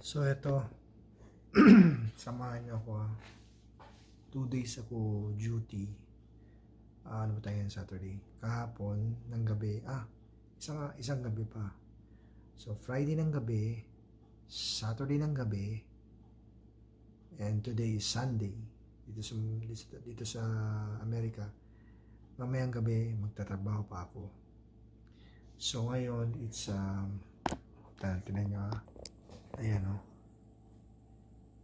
So ito, samahan niyo ako 2 days ako duty. Ano ba tayo yan, Saturday? Kahapon ng gabi. Isang gabi pa. So Friday ng gabi, Saturday ng gabi, and today is Sunday. Dito sa Amerika. Mamayang gabi, magtatrabaho pa ako. So ngayon, it's, tinan nyo ayan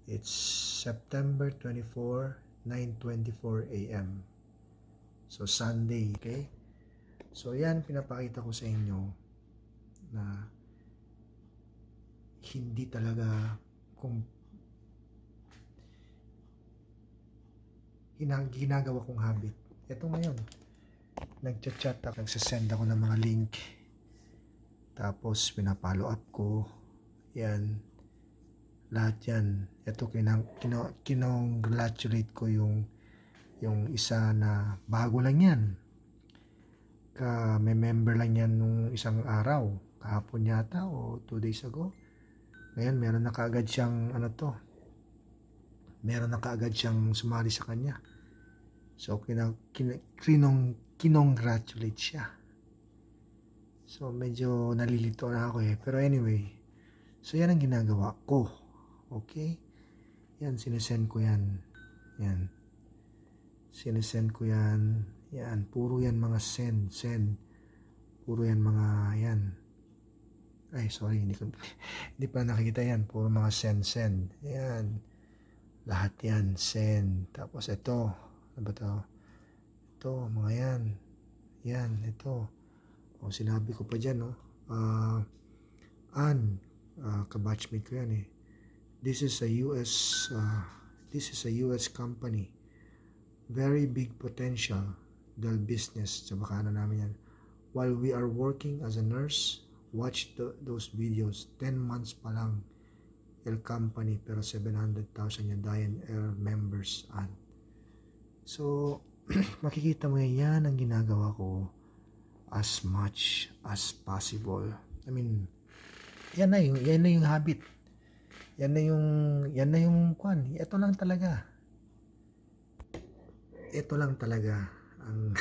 it's September 24, 9:24 a.m. So Sunday, okay? So yan, pinapakita ko sa inyo na hindi talaga kung ginagawa kong habit. Ito ngayon, nagchat-chat ako, nagsasend ako ng mga link, tapos pinapollow up ko yan, lahat yan. Ito kinongratulate ko yung isa na bago lang yan, may member lang yan nung isang araw, kahapon yata o 2 days ago. Ngayon meron na kaagad siyang meron na kaagad siyang sumali sa kanya. So kinongratulate siya. So medyo nalilito na ako pero anyway, so yan ang ginagawa ko. Okay? Yan, sinesend ko yan. Yan. Sinesend ko yan. Yan, puro yan mga send. Puro yan mga yan. Ay, sorry, hindi pa nakikita yan. Puro mga send. Yan. Lahat yan, send. Tapos ito, ano ba to? Ito, mga yan. Yan, ito. O, sinabi ko pa dyan, no? Kabatchmate ko yan eh. This is a US company. Very big potential del business. Sa baka namin yan. While we are working as a nurse, watch those videos. 10 months pa lang el company, pero 700,000 yung Diane Air members and so makikita mo yan ang ginagawa ko as much as possible. I mean, yan na yung habit. Yan na yung kwan. Ito lang talaga ang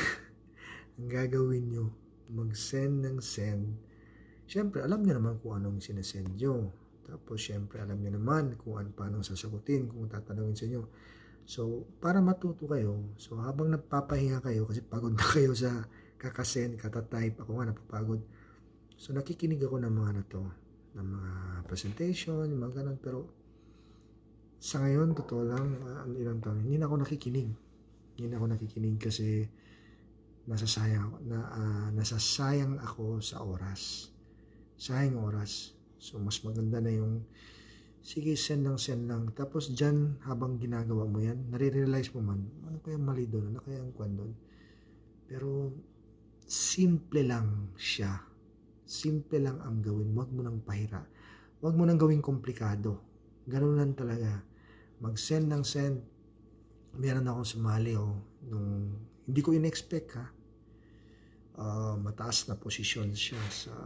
ang gagawin nyo. Mag-send ng send. Siyempre, alam nyo naman kung anong sinesend nyo. Tapos, siyempre, alam nyo naman kung paano sasagutin, kung tatanungin sa inyo. So, para matuto kayo, so habang nagpapahinga kayo, kasi pagod na kayo sa kakasend, katatype, ako nga napapagod. So, nakikinig ako ng mga ng mga presentation, yung mga ganun. Pero, sa ngayon, totoo lang, ilang taon, hindi na ako nakikinig. Kasi nasasayang ako sa oras. Sayang oras. So, mas maganda na yung, sige, send lang. Tapos, dyan, habang ginagawa mo yan, nare-realize mo man, ano kaya mali doon? Ano kaya ang kwan doon? Pero, simple lang siya. Simple lang ang gawin. Huwag mo nang pahira. Huwag mo nang gawing komplikado. Ganun lang talaga. Mag-send ng send. Meron akong sumali nung hindi ko in-expect mataas na posisyon siya sa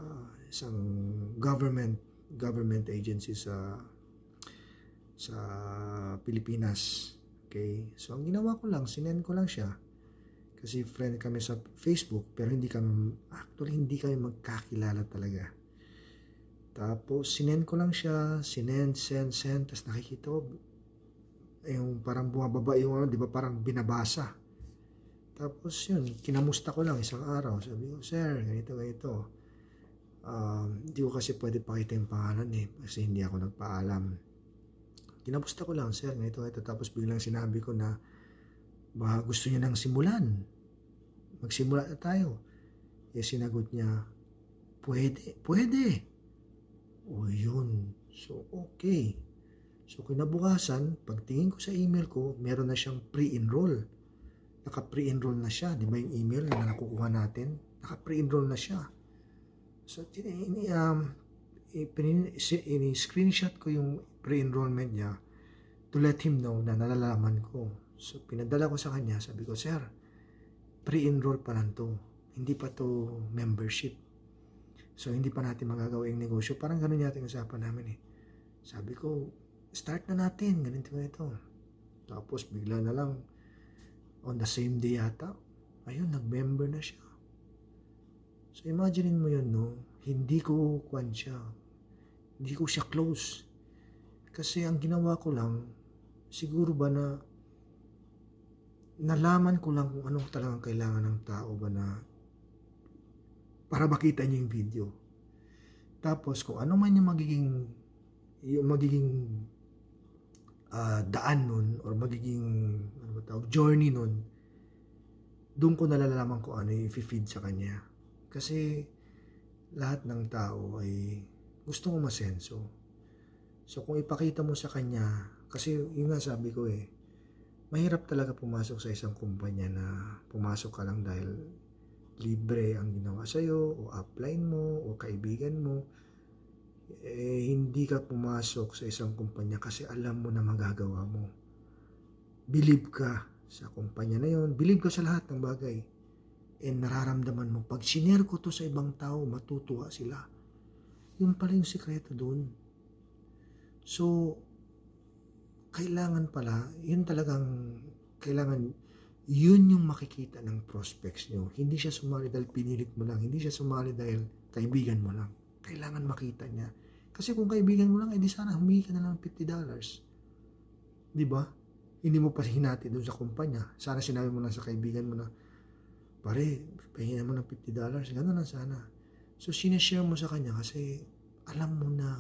isang government agency sa Pilipinas. Okay? So ang ginawa ko lang, sinend ko lang siya. Kasi friend kami sa Facebook, pero hindi kami magkakilala talaga. Tapos sinend ko lang siya, send, tapos nakikita ko yung parang bumababa yung di ba, parang binabasa. Tapos yun, kinamusta ko lang isang araw. Sabi ko, sir, ganito. Hindi ko kasi pwede pakita yung pangalan kasi hindi ako nagpaalam. Kinamusta ko lang, sir, ganito. Tapos biglang sinabi ko na, baka gusto niya nang simulan. Magsimula na tayo. Sinagot niya, pwede. O yun. So, okay. So, kinabukasan, pagtingin ko sa email ko, meron na siyang pre-enroll. Naka-pre-enroll na siya. Di ba yung email na nakukuha natin? Naka-pre-enroll na siya. So, screenshot ko yung pre-enrollment niya to let him know na nalalaman ko. So, pinadala ko sa kanya. Sabi ko, sir, pre-enroll pa lang to. Hindi pa to membership. So, hindi pa natin magagawa yung negosyo. Parang ganun yata yung usapan namin Sabi ko, start na natin, ganito ganito. Tapos bigla na lang, on the same day yata, ayun, nag-member na siya. So imaginein mo yun, no? Hindi ko kwan siya. Hindi ko siya close. Kasi ang ginawa ko lang, siguro ba na nalaman ko lang kung anong talagang kailangan ng tao ba na para makita niya yung video. Tapos kung ano man yung magiging daan nun or magiging ano ba tawag, journey nun, doon ko nalalaman kung ano yung i-feed sa kanya. Kasi lahat ng tao ay gusto mo masenso. So kung ipakita mo sa kanya, kasi yun nga sabi ko mahirap talaga pumasok sa isang kumpanya na pumasok ka lang dahil libre ang ginawa sa'yo o upline mo o kaibigan mo. Hindi ka pumasok sa isang kumpanya kasi alam mo na magagawa mo. Believe ka sa kumpanya na yon, believe ka sa lahat ng bagay. And nararamdaman mo, pag sinare ko to sa ibang tao, matutuwa sila. Yun pala yung sikreto dun. So, kailangan pala, kailangan yun yung makikita ng prospects nyo. Hindi siya sumali dahil pinilit mo lang. Hindi siya sumali dahil kaibigan mo lang. Kailangan makita niya. Kasi kung kaibigan mo lang, edi sana humingi ka na lang $50. Di ba? Hindi mo pa hinati doon sa kumpanya. Sana sinabi mo lang sa kaibigan mo na, pare, pahingan mo ng $50. Gano'n lang sana. So, sinashare mo sa kanya kasi alam mo na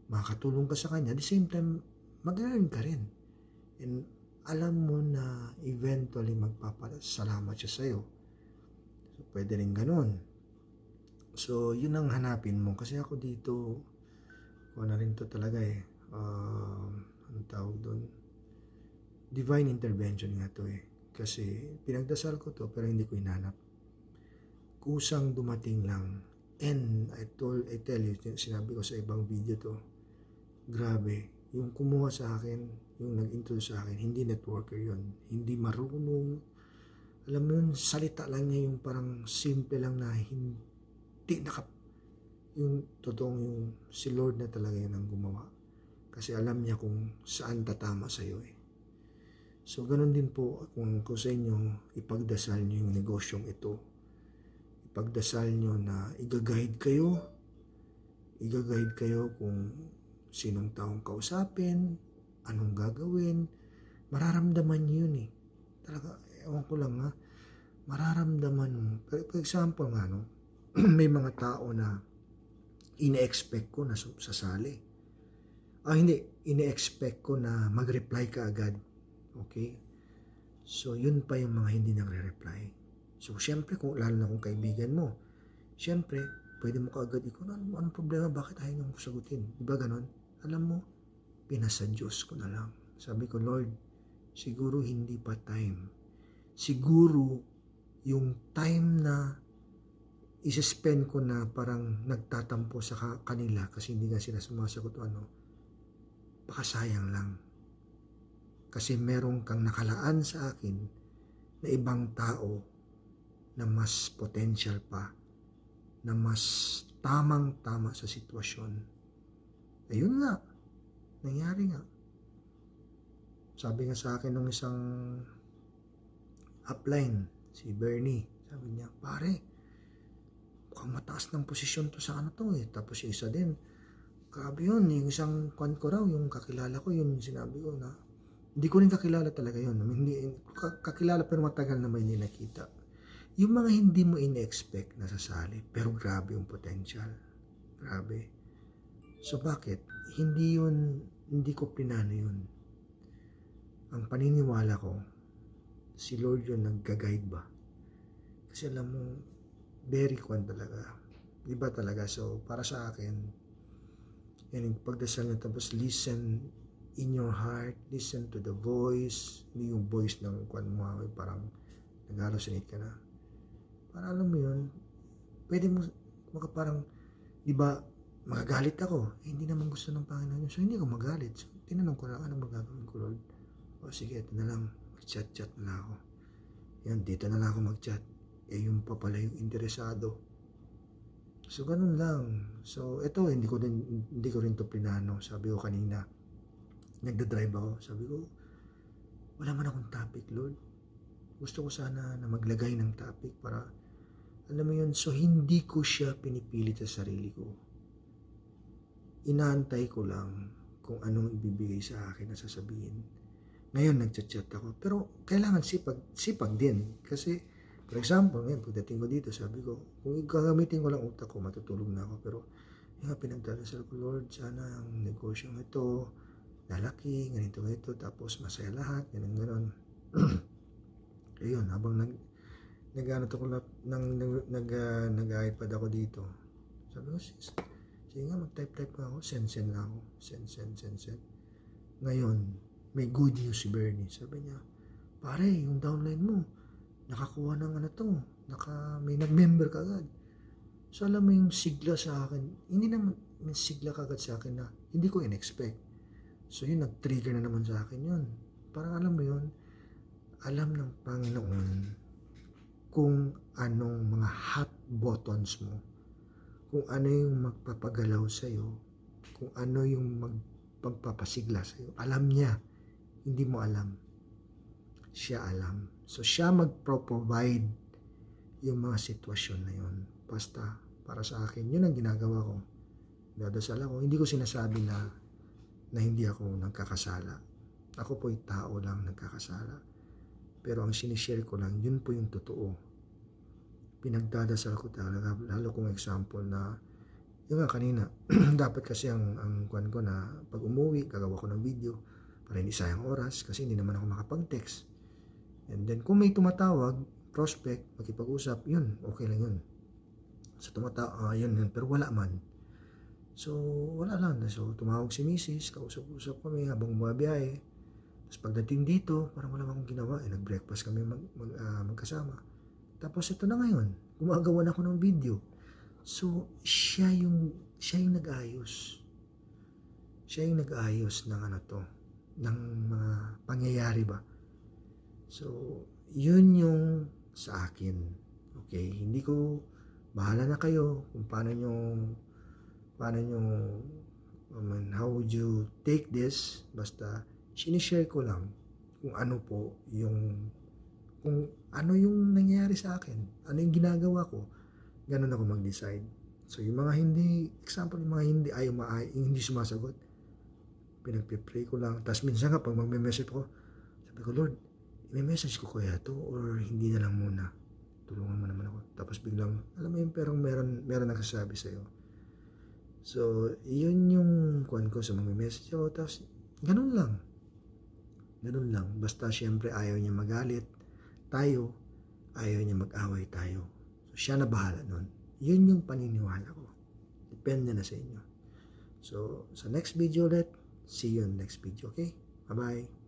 makakatulong ka sa kanya. At the same time, mag-earn ka rin. And alam mo na eventually magpapasalamat siya sa'yo. So, pwede rin ganun. So, yun ang hanapin mo. Kasi ako dito, kung na rin to talaga ang tawag doon, divine intervention nga to Kasi pinagdasal ko to pero hindi ko hinanap. Kusang dumating lang. And I tell you, sinabi ko sa ibang video to, grabe, yung kumuha sa akin, yung nag-introduce sa akin, hindi networker yun. Hindi marunong. Alam mo yun, salita lang niya yung parang simple lang na hindi yung totoong yung si Lord na talaga yun ang gumawa. Kasi alam niya kung saan tatama sa'yo So, ganun din po kung sa inyo, ipagdasal niyo yung negosyong ito. Ipagdasal niyo na i-guide kayo kung sinong taong kausapin, anong gagawin, mararamdaman niyo yun Talaga, ewan ko lang mararamdaman mo. For example may mga tao na ine-expect ko na sasali. Hindi, ine-expect ko na mag-reply ka agad. Okay? So, yun pa yung mga hindi nagre-reply. So, syempre, lalo na kung kaibigan mo, syempre, pwede mo kaagad anong problema, bakit ayaw nang sagutin? Diba ganon? Alam mo, pinasa Diyos ko na lang. Sabi ko, Lord, siguro hindi pa time. Siguro, yung time na isi-spend ko na parang nagtatampo sa kanila kasi hindi nga sila sumasagot baka sayang lang. Kasi meron kang nakalaan sa akin na ibang tao na mas potential pa, na mas tamang-tama sa sitwasyon. Ayun nga, nangyari nga. Sabi nga sa akin nung isang upline, si Bernie, sabi niya, pare, mukhang mataas ng posisyon to sa Tapos yung isa din, grabe yun, yung isang kwan ko raw, yung kakilala ko, yun sinabi ko na, hindi ko rin kakilala talaga yun. Hindi, kakilala pero matagal na may hindi nakita. Yung mga hindi mo in-expect na sasali, pero grabe yung potential. Grabe. So bakit? Hindi ko pinano yun. Ang paniniwala ko, si Lord yun nag-guide ba? Kasi alam mo, very kwan talaga. Iba talaga. So para sa akin, yan, pagdasal na tapos listen in your heart, listen to the voice, hindi yung voice ng kwan mo, parang nag-hallucinate ka na. Para alam mo yun, pwede mo, parang, di ba, magagalit ako, hindi naman gusto ng Panginoon yun, so hindi ako magalit. So, tinanong ko lang, ano magagawin ko, Lord? O sige, ito na lang, mag-chat na ako. Yan, dito na lang ako mag-chat. Yung pa pala yung interesado. So, ganun lang. So, ito, hindi ko rin to plinano. Sabi ko kanina, nagda-drive ako. Sabi ko, wala man akong topic, Lord. Gusto ko sana na maglagay ng topic para, alam mo yun, so hindi ko siya pinipilit sa sarili ko. Inaantay ko lang kung anong ibibigay sa akin na sasabihin. Ngayon, nagchat-chat ako. Pero, kailangan sipag din. Kasi, for example, ngayon, pagdating ko dito, sabi ko, kung gagamitin ko lang utak ko, matutulog na ako. Pero, yung pinagdadasal ko, Lord, sana ang negosyong ito, lalaki, ganito, tapos masaya lahat, ganun. Ayun, habang nag-iPad ako dito, sabi ko, sige nga, mag-type ka ako, send lang ako, send. Ngayon, may good news si Bernie. Sabi niya, pare, yung downline mo, nakakuha ng may nag-member ka agad. So, alam mo yung sigla sa akin, hindi naman may sigla kagad sa akin na hindi ko in-expect. So, yun, nag-trigger na naman sa akin yun. Parang alam mo yun, alam ng Panginoon kung anong mga hot buttons mo, kung ano yung magpapagalaw sa'yo, kung ano yung magpapasigla sa'yo. Alam niya, hindi mo alam. Siya alam. So, siya magpro-provide yung mga sitwasyon na yun. Basta, para sa akin, yun ang ginagawa ko. Dadasal ako. Hindi ko sinasabi na hindi ako nagkakasala. Ako po'y tao lang nagkakasala. Pero ang sinishare ko lang, yun po yung totoo. Pinagdadasal ko talaga. Lalo kong example na, yung nga kanina, dapat kasi ang kwan ko na pag umuwi, gagawa ko ng video para hindi sayang oras kasi hindi naman ako makapag-text. And then, kung may tumatawag, prospect, makipag-usap, yun, okay lang yun. So, yun. Pero wala man. So, wala lang. So, tumawag si Mrs., kausap-usap kami habang bumabiyahe. Tapos pagdating dito, parang wala akong ginawa. Nag-breakfast kami magkasama. Tapos ito na ngayon, gumagawa na ako ng video. So, siya yung nag-ayos. Siya yung nag-ayos ng ng mga pangyayari ba. So, yun yung sa akin. Okay? Hindi ko, bahala na kayo kung paano nyo, how would you take this? Basta, sinishare ko lang kung ano po kung ano yung nangyayari sa akin, ano yung ginagawa ko, ganun ako mag-decide. So, yung mga example, yung mga hindi sumasagot, pinagpipray ko lang. Tapos minsan nga, pag magme-message ko, sabi ko, Lord, i-message ko kaya to or hindi na lang muna. Tulungan mo naman ako. Tapos biglang, alam mo yung perang meron nagsasabi sa'yo. So, yun yung kuwan ko sa magme-message ako. Tapos, ganun lang. Basta syempre ayaw niya magalit tayo, ayaw niya mag-away tayo. So, siya na bahala nun. Yun yung paniniwala ko. Depende na sa inyo. So, sa next video ulit, see you in the next video, okay? Bye-bye.